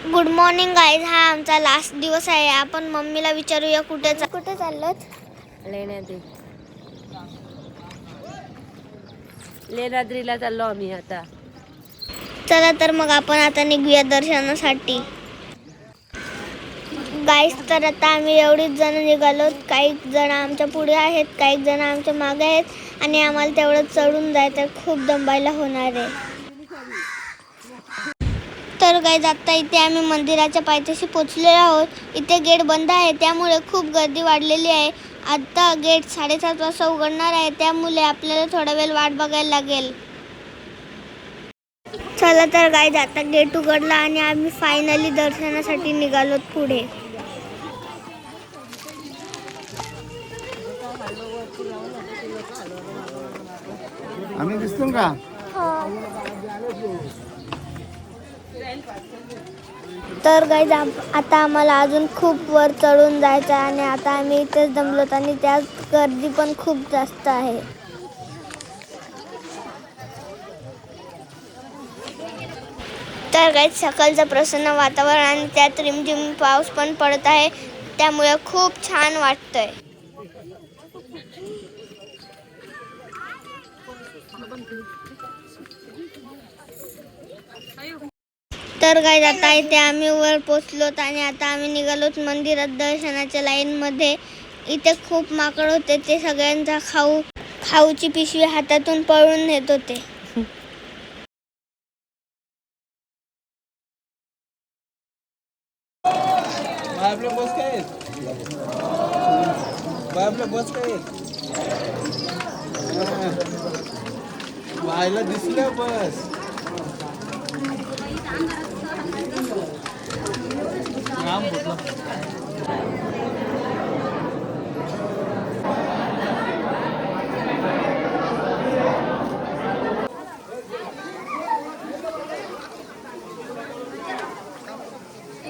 Good morning guys. हा आमचा last दिवस आहे. आपण मम्मीला विचारूया कुठे चाललोत. लेण्याद्रीला चाललो आम्ही आता. चला तर मग आपण आता निघूया दर्शनासाठी. गाईज तर आता आम्ही एवढीच जण निघालोत. काही जण आमच्या पुढे आहेत, काही जण आमच्या मागे आहेत आणि आम्हाला तेवढं चढून जायचं खूप दंबायला होणार आहे. तर गाईज आता इथे आम्ही मंदिराच्या पायथ्याशी पोचलेलो आहोत. इथे गेट बंद आहे, त्यामुळे खूप गर्दी वाढलेली आहे. आता गेट 7:30 वाजता उघडणार आहे, त्यामुळे आपल्याला थोडा वेळ वाट बघायला लागेल. चला तर गाईज आता गेट उघडला आणि आम्ही फायनली दर्शनासाठी निघालोत पुढे. आम्ही दिसतो का? तर गाईज आता आम्हाला अजून खूप वर चढून जायचं आहे आणि आता आम्ही इथेच दमलोत आणि त्यात गर्दी पण खूप जास्त आहे. तर गाईज सकाळचं प्रसन्न वातावरण आणि त्यात रिमझिम पाऊस पण पडत आहे, त्यामुळे खूप छान वाटतंय. तर गाईज आता इथे आम्ही वर पोचलोत आणि आता आम्ही निघालोत मंदिरात दर्शनाच्या लाईनमध्ये. इथे खूप माकड होते, ते सगळ्यांचा खाऊची पिशवी हातातून पळून नेत होते. व्हायला दिसलं बस.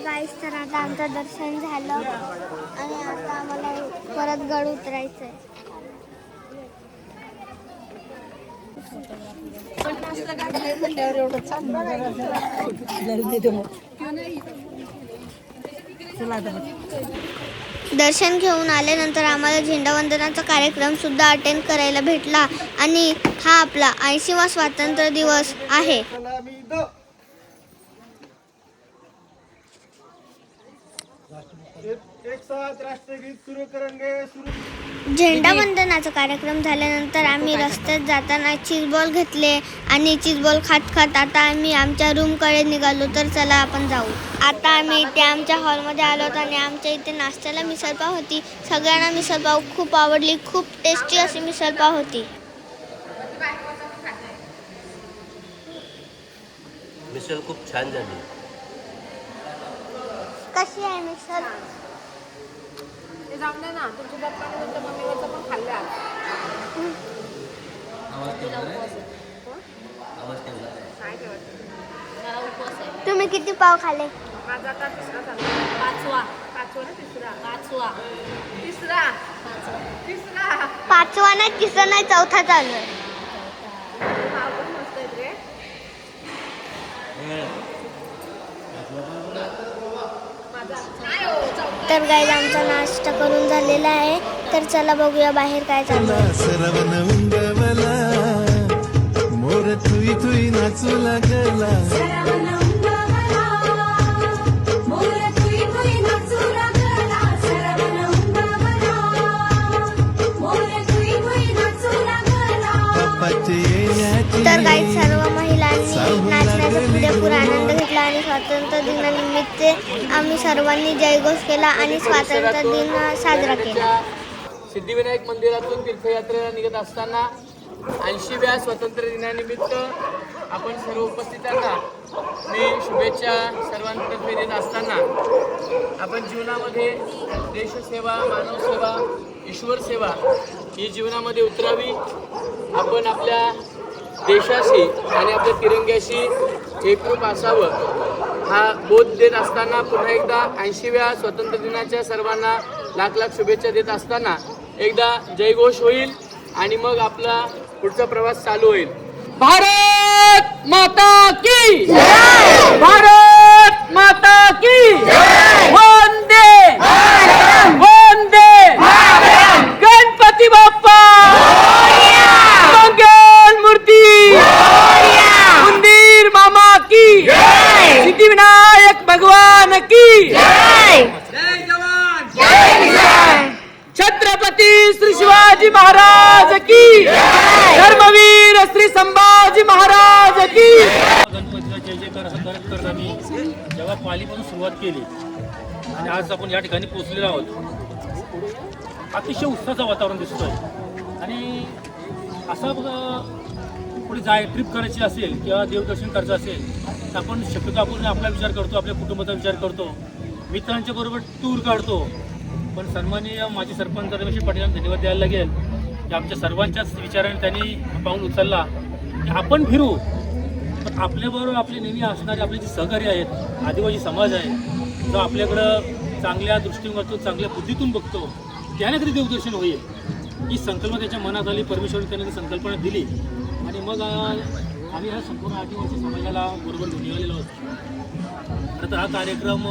गाईज तर आता आमचं दर्शन झालं आणि आता आम्हाला परत गड उतरायचं आहे. दर्शन घेऊन आल्यानंतर आम्हाला झेंडावंदनाचा कार्यक्रम सुद्धा अटेंड करायला भेटला आणि हा आपला 80वा स्वातंत्र्य दिवस आहे. झेंडावंदनाचा कार्यक्रम झाल्यानंतर आम्ही रस्त्यात जाताना चीजबॉल घेतले आणि चीजबॉल खात खात आता आम्ही आमच्या रूमकडे निघालो. तर चला आपण जाऊ. आता आम्ही इथे आमच्या हॉलमध्ये आलो आणि आमच्या इथे नाश्त्याला मिसळपाव होती. सगळ्यांना मिसळपाव खूप आवडली. खूप टेस्टी अशी मिसळपाव होती. मिसळ खूप छान झाली. कशी आहे मिसळ? जाऊन दे ना, तुमच्या पप्पाने तुमच्या मम्मीवरचं पण खाल्लं. तुम्ही किती पाव खाल्ले? माझा आता तिसरा चालू. पाचवा नाही, तिसरा नाही, चौथा चालू आहे. तर गाईज आमचा नाश्ता करून झालेला आहे. तर चला बघूया बाहेर काय चालू आहे. मोर तुई तुई नाचू लागला. तर गाईज सर्व महिलांनी नाचण्याचा पुरेपूर आनंद घेतला आणि स्वातंत्र्य दिनानिमित्त आम्ही सर्वांनी जयघोष केला आणि स्वातंत्र्य दिन साजरा केला. सिद्धिविनायक मंदिरातून तीर्थयात्रेला निघत असताना 80व्या स्वातंत्र्य दिनानिमित्त आपण सर्व उपस्थितांना मी शुभेच्छा सर्वांतर्फे देत असताना आपण जीवनामध्ये देशसेवा, मानवसेवा, ईश्वर सेवा ही जीवनामध्ये उतरावी. आपण आपल्या देशाशी आणि आपल्या तिरंग्याशी एकरूप असावं हा बोध देत असताना पुन्हा एकदा 80व्या स्वातंत्र्य दिनाच्या सर्वांना लाख लाख शुभेच्छा देत असताना एकदा जयघोष होईल आणि मग आपला पुढचा प्रवास चालू होईल. भारत माता की जय! भारत माता जय जवान जय किसान. छत्रपती श्री शिवाजी महाराज की धर्मवीर श्री संभाजी महाराज की. गणपतीचा जय जयकार असं करत करत आम्ही जेव्हा पालीपासून सुरुवात केली आणि आज आपण या ठिकाणी पोहोचलेलो आहोत. अतिशय उत्साहाचं वातावरण दिसतोय आणि असा पुढे ट्रिप करायची असेल किंवा देवदर्शन करायचं असेल तर आपण शक्यतो आपण आपला विचार करतो, आपल्या कुटुंबाचा विचार करतो, मित्रांच्या बरोबर टूर काढतो. पण सन्माननीय माजी सरपंच रमेश पाटील धन्यवाद द्यायला लागेल की आमच्या सर्वांच्याच विचाराने त्यांनी पाऊल उचलला की आपण फिरू. पण आपल्याबरोबर आपले नेहमी असणारे आपले जे सहकारी आहेत, आदिवासी समाज आहे, जो आपल्याकडं चांगल्या दृष्टीकोनातून चांगल्या बुद्धीतून बघतो, त्याने तरी देवदर्शन होईल ही संकल्पना त्याच्या मनात आली. परमेश्वराने त्याने ती संकल्पना दिली आणि मग आम्ही ह्या संपूर्ण आदिवासी समाजाला बरोबर घेऊन निघालेलो आहोत. खरं तर हा कार्यक्रम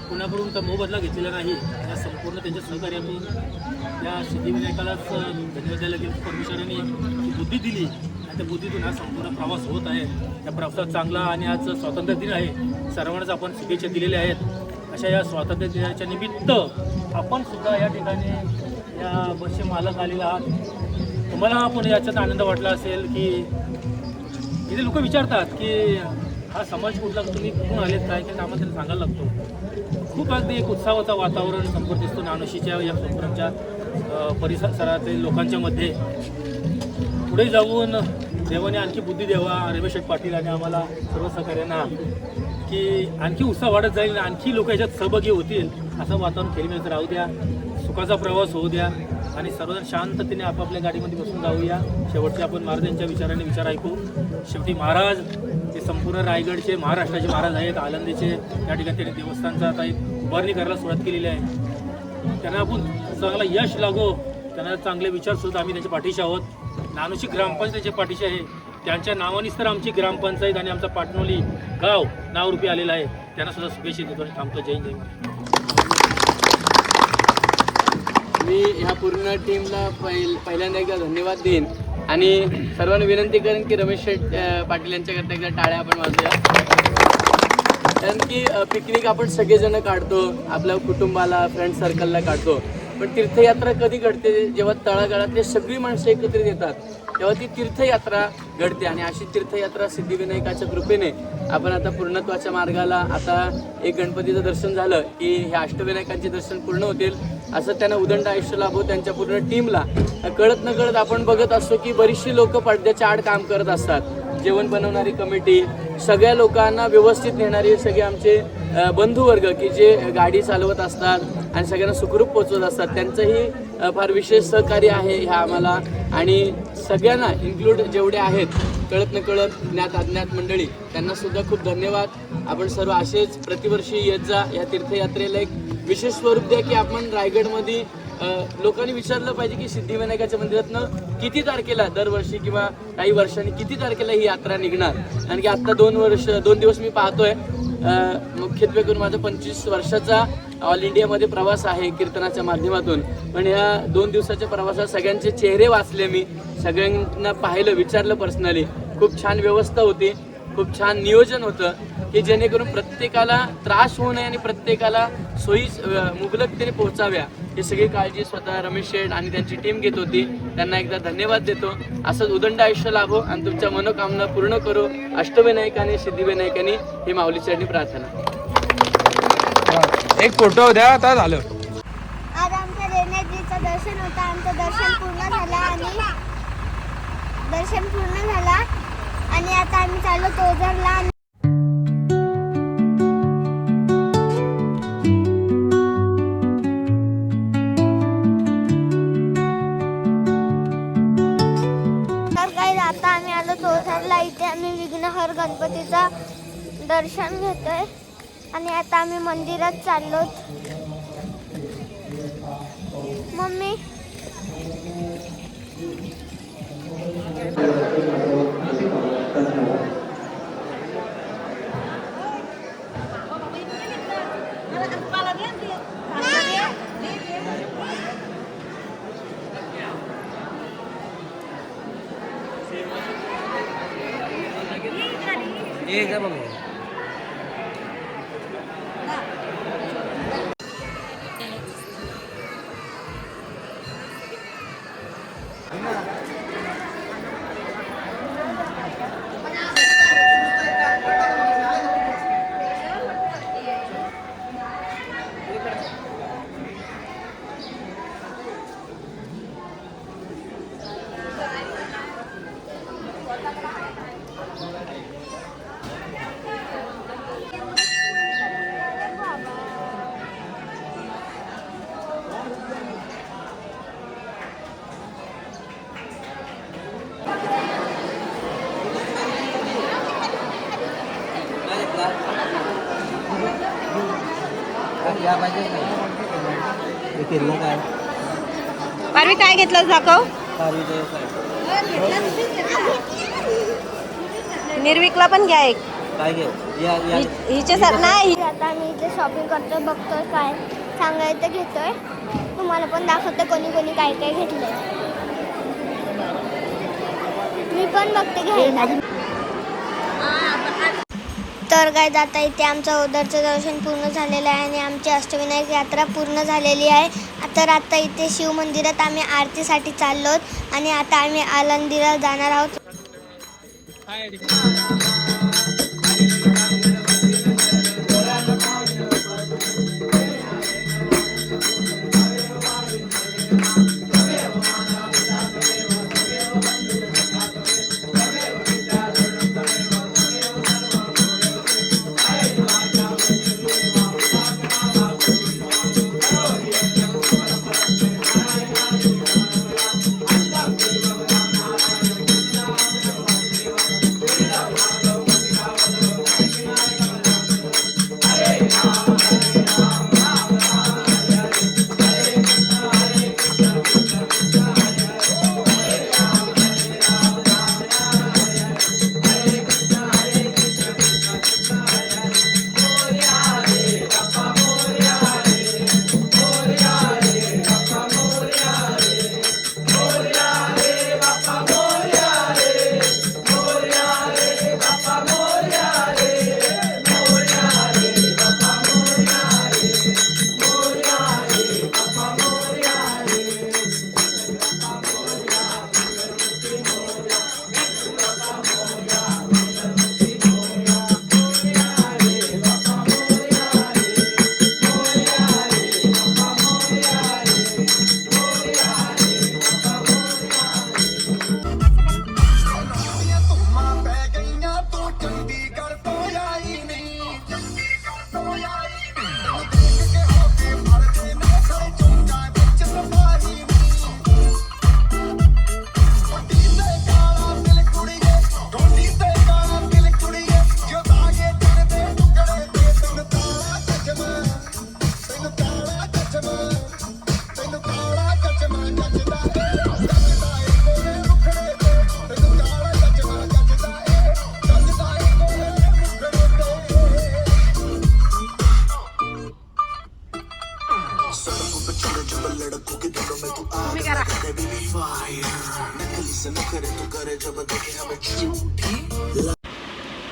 कुणाकडून तर मोबदला घेतलेला नाही. या संपूर्ण त्यांच्या सहकार्यातून या सिद्धिविनायकालाच धन्यवाद द्यायला गेलं. परमेश्वराने जी बुद्धी दिली आणि त्या बुद्धीतून हा संपूर्ण प्रवास होत आहे. त्या प्रवासात चांगला आणि आज स्वातंत्र्य दिन आहे, सर्वांनाच आपण शुभेच्छा दिलेल्या आहेत. अशा या स्वातंत्र्य दिनाच्या निमित्त आपण सुद्धा या ठिकाणी या बसचे मालक आलेले आहात. तुम्हाला पण याच्यात आनंद वाटला असेल की इथे लोक विचारतात की हा समाज कुठला, तुम्ही कुठून आलेत, काय काय आम्हाला त्यांना सांगायला लागतो. खूप अगदी एक उत्साहाचं वातावरण संपूर्ण दिसतो नानोशीच्या या संपूर्णच्या परिसरातील लोकांच्या मध्ये. पुढे जाऊन देवाने आणखी बुद्धी द्यावा रमेश पाटील आणि आम्हाला सर्व सहकार्यांना की आणखी उत्साह वाढत जाईल, आणखी लोक याच्यात सहभागी होतील. असं वातावरण खेळीमेळीचं राहू द्या, सुखाचा प्रवास होऊ द्या आणि सर्वजण शांततेने आपापल्या गाडीमध्ये बसून जाऊया. शेवटचे आपण महाराजांच्या विचाराने विचार ऐकू. शेवटी महाराज हे संपूर्ण रायगडचे महाराष्ट्राचे महाराज आहेत, आळंदीचे. या ठिकाणी त्यांनी देवस्थानचा आता एक उभारणी करायला सुरुवात केलेली आहे. त्यांना आपण चांगला यश लागो, त्यांना चांगले विचार सुद्धा आम्ही त्यांच्या पाठीशी आहोत. नानोशी ग्रामपंचायत त्यांच्या पाठीशी आहे. त्यांच्या नावानेच तर आमची ग्रामपंचायत आणि आमचा पाटणोली गाव नावरूपी आलेला आहे. त्यांना सुद्धा शुभेच्छा देतो आणि थांबतो. जय जय. मी ह्या पूर्ण टीमला पहिल्यांदा एकदा धन्यवाद देईन आणि सर्वांना विनंती करेन की रमेश पाटील यांच्याकरता एकदा टाळ्या आपण वाजूया. कारण की पिकनिक आपण सगळेजण काढतो, आपल्या कुटुंबाला फ्रेंड सर्कलला काढतो, पण तीर्थयात्रा कधी घडते जेव्हा तळागाळातले सगळी माणसं एकत्रित येतात तेव्हा ती तीर्थयात्रा घडते. आणि अशी तीर्थयात्रा सिद्धिविनायकाच्या कृपेने आपण आता पूर्णत्वाच्या मार्गाला, आता एक गणपतीचं दर्शन झालं की हे अष्टविनायकांचे दर्शन पूर्ण होतील असं त्यांना उदंड आयुष्य लाभो. त्यांच्या पूर्ण टीमला कळत न कळत आपण बघत असतो की बरीचशी लोक पडद्याच्या आड काम करत असतात. जेवण बनवणारी कमिटी, सगळ्या लोकांना व्यवस्थित नेणारी सगळे आमचे बंधुवर्ग की जे गाडी चालवत असतात आणि सगळ्यांना सुखरूप पोचवत असतात, त्यांचंही फार विशेष सहकार्य आहे ह्या आम्हाला. आणि सगळ्यांना इन्क्लूड जेवढे आहेत कळत न कळत ज्ञात अज्ञात मंडळी, त्यांना सुद्धा खूप धन्यवाद. आपण सर्व असेच प्रतिवर्षी येत जा. या तीर्थयात्रेला एक विशेष स्वरूप द्या की आपण रायगडमध्ये लोकांनी विचारलं पाहिजे की सिद्धिविनायकाच्या मंदिरातनं किती तारखेला दरवर्षी किंवा काही वर्षांनी किती तारखेला ही यात्रा निघणार. कारण की आत्ता 2 दिवस मी पाहतोय. मुख्यत्वे करून माझा 25 वर्षाचा ऑल इंडियामध्ये प्रवास आहे कीर्तनाच्या माध्यमातून. पण ह्या 2 दिवसाच्या प्रवासात सगळ्यांचे चेहरे वाचले मी, सगळ्यांना पाहिलं, विचारलं पर्सनली. खूप छान व्यवस्था होती, खूप छान नियोजन होतं की जेणेकरून प्रत्येकाला त्रास होऊ नये आणि प्रत्येकाला सोयी मुबलकतेने पोहोचाव्या ही सगळी काळजी स्वतः रमेश शेठ आणि त्यांची टीम घेत होती. त्यांना एकदा धन्यवाद देतो. असंच उदंड आयुष्य लाभो आणि तुमच्या मनोकामना पूर्ण करो. अष्टविनायकाने सिद्धिविनायकाने ही माऊलीचरणी प्रार्थना. एक फोटो द्या, आता झालं. आज आमच्या रेणेजीचं दर्शन होतं. आमचं दर्शन पूर्ण झाला आणि आता आम्ही चाललो तोझरला. आता आम्ही आलो तोझरला. इथे आम्ही विघ्नहर गणपतीचा दर्शन घेतोय आणि आता आम्ही मंदिरात चाललो. मम्मी ये का मम्मी पारवी काय घेतलं दाखव. निर्विकला पण घ्या एक. हिचे सर नाही. आता आम्ही इथे शॉपिंग करतोय, बघतोय काय सांगायचं घेतोय. तुम्हाला पण दाखवते कोणी कोणी काय काय घेतलंय. मी पण बघते घ्यायला. तर काय जाता इथे आमचं ओझरचं दर्शन पूर्ण झालेलं आहे आणि आमची अष्टविनायक यात्रा पूर्ण झालेली आहे. तर आता इथे शिव मंदिरात आम्ही आरतीसाठी चाललो आहोत आणि आता आम्ही आळंदीला जाणार आहोत.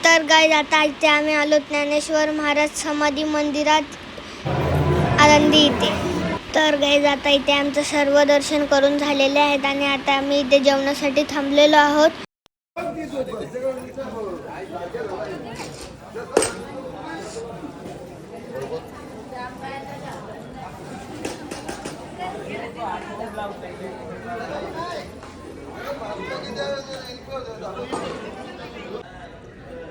तर गाईज आता इथे आम्ही आलो ज्ञानेश्वर महाराज समाधी मंदिरात आळंदी इथे. तर गाईज आता इथे आमचं सर्व दर्शन करून झालेले आहेत आणि आता आम्ही इथे जेवणासाठी थांबलेलो आहोत.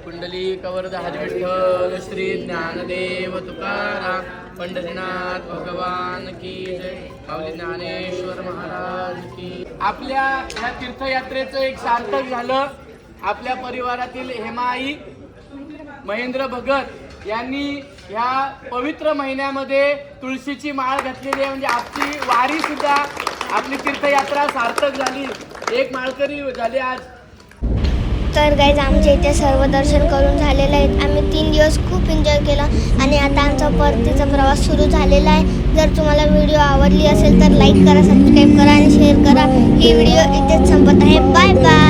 कुंडली कवरदा हरी विठ्ठल श्री ज्ञानदेव तुकाराम पंढरीनाथ भगवान की जय. माऊली ज्ञानेश्वर महाराज की. आपल्या ह्या तीर्थयात्रेचं एक सार्थक झालं. आपल्या परिवारातील हेमाई महेंद्र भगत यांनी ह्या पवित्र महिन्यामध्ये तुळशीची माळ घातलेली आहे. म्हणजे आपली वारी सुद्धा आपली तीर्थयात्रा सार्थक झाली. एक माळकरी झाले आज. तर गाईज आमच्या इथे सर्व दर्शन करून झालेलं आहे. आम्ही 3 दिवस खूप एन्जॉय केला आणि आता आमचा परतीचा प्रवास सुरू झालेला आहे. जर तुम्हाला व्हिडिओ आवडली असेल तर लाईक करा, सबस्क्राईब करा आणि शेअर करा. ही व्हिडिओ इथेच संपत आहे. Bye bye.